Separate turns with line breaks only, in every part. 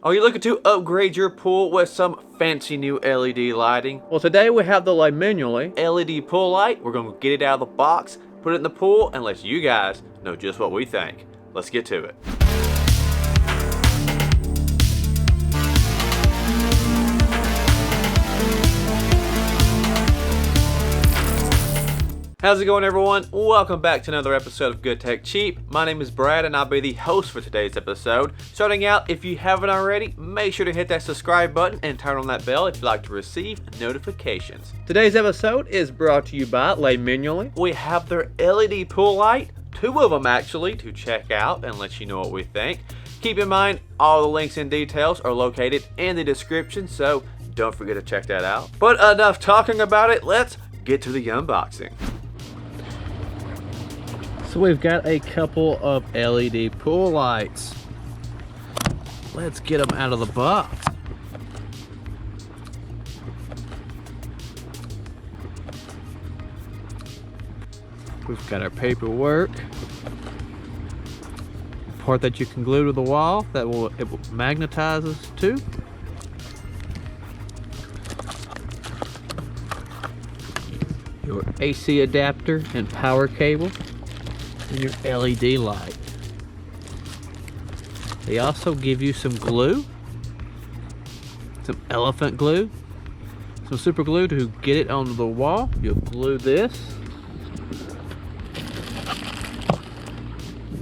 Are you looking to upgrade your pool with some fancy new LED lighting? Well, today we have the LyLmLe LED pool light. We're going to get it out of the box, put it in the pool, and let you guys know just what we think. Let's get to it. How's it going, everyone? Welcome back to another episode of Good Tech Cheap. My name is Brad and I'll be the host for today's episode. Starting out, if you haven't already, make sure to hit that subscribe button and turn on that bell if you'd like to receive notifications. Today's episode is brought to you by LyLmLe. We have their LED pool light, two of them actually, to check out and let you know what we think. Keep in mind, all the links and details are located in the description, so don't forget to check that out. But enough talking about it, let's get to the unboxing. So we've got a couple of LED pool lights. Let's get them out of the box. We've got our paperwork. Part that you can glue to the wall that it will magnetizes to. Your AC adapter and power cable. And your LED light. They also give you some glue, some elephant glue, some super glue to get it onto the wall. You'll glue this,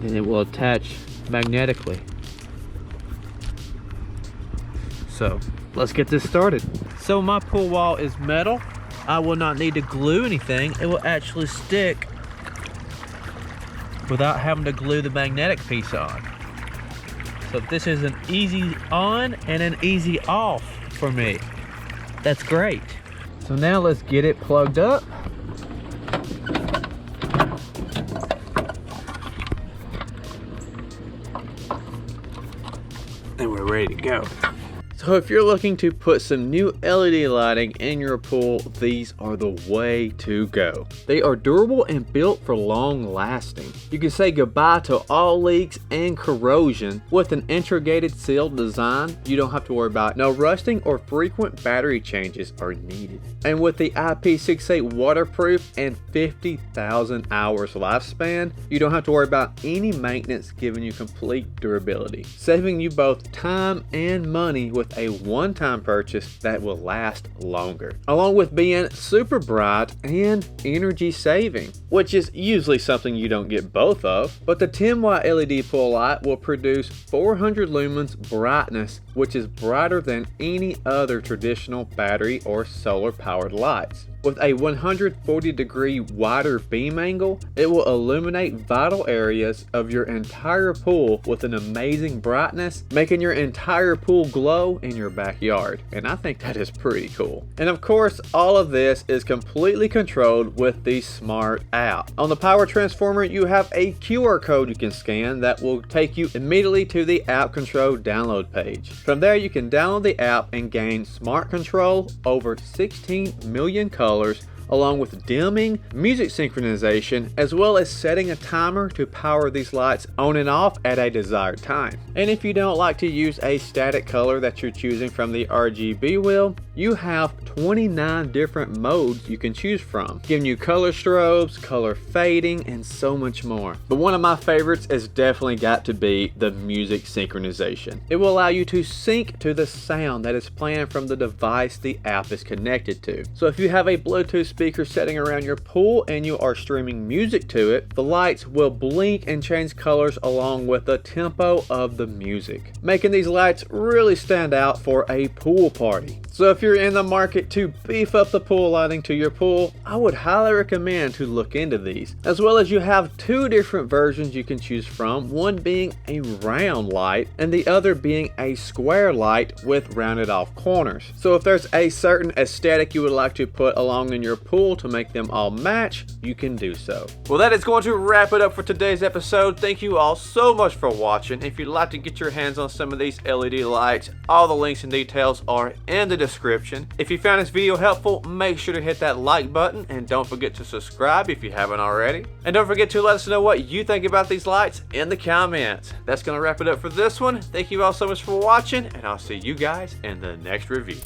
and it will attach magnetically. So let's get this started. So my pool wall is metal. I will not need to glue anything. It will actually stick without having to glue the magnetic piece on. So this is an easy on and an easy off for me. That's great. So now let's get it plugged up. And we're ready to go. So if you're looking to put some new LED lighting in your pool, these are the way to go. They are durable and built for long lasting. You can say goodbye to all leaks and corrosion. With an integrated sealed design, you don't have to worry about no rusting or frequent battery changes are needed. And with the IP68 waterproof and 50,000 hours lifespan, you don't have to worry about any maintenance, giving you complete durability, saving you both time and money with a one-time purchase that will last longer, along with being super bright and energy saving, which is usually something you don't get both of. But the 10-watt LED pool light will produce 400 lumens brightness, which is brighter than any other traditional battery or solar powered lights. With a 140-degree wider beam angle, it will illuminate vital areas of your entire pool with an amazing brightness, making your entire pool glow in your backyard. And I think that is pretty cool. And of course, all of this is completely controlled with the smart app. On the power transformer, you have a QR code you can scan that will take you immediately to the app control download page. From there, you can download the app and gain smart control over 16 million colors, along with dimming, music synchronization, as well as setting a timer to power these lights on and off at a desired time. And if you don't like to use a static color that you're choosing from the RGB wheel, you have 29 different modes you can choose from, giving you color strobes, color fading, and so much more. But one of my favorites has definitely got to be the music synchronization. It will allow you to sync to the sound that is playing from the device the app is connected to. So if you have a Bluetooth speaker setting around your pool and you are streaming music to it, the lights will blink and change colors along with the tempo of the music, making these lights really stand out for a pool party. So if you're in the market to beef up the pool lighting to your pool, I would highly recommend to look into these. As well as you have two different versions you can choose from, one being a round light and the other being a square light with rounded off corners. So if there's a certain aesthetic you would like to put along in your pool to make them all match, you can do so. Well, that is going to wrap it up for today's episode. Thank you all so much for watching. If you'd like to get your hands on some of these LED lights, all the links and details are in the description. description. If you found this video helpful, make sure to hit that like button and don't forget to subscribe if you haven't already. And don't forget to let us know what you think about these lights in the comments. That's going to wrap it up for this one. Thank you all so much for watching, and I'll see you guys in the next review.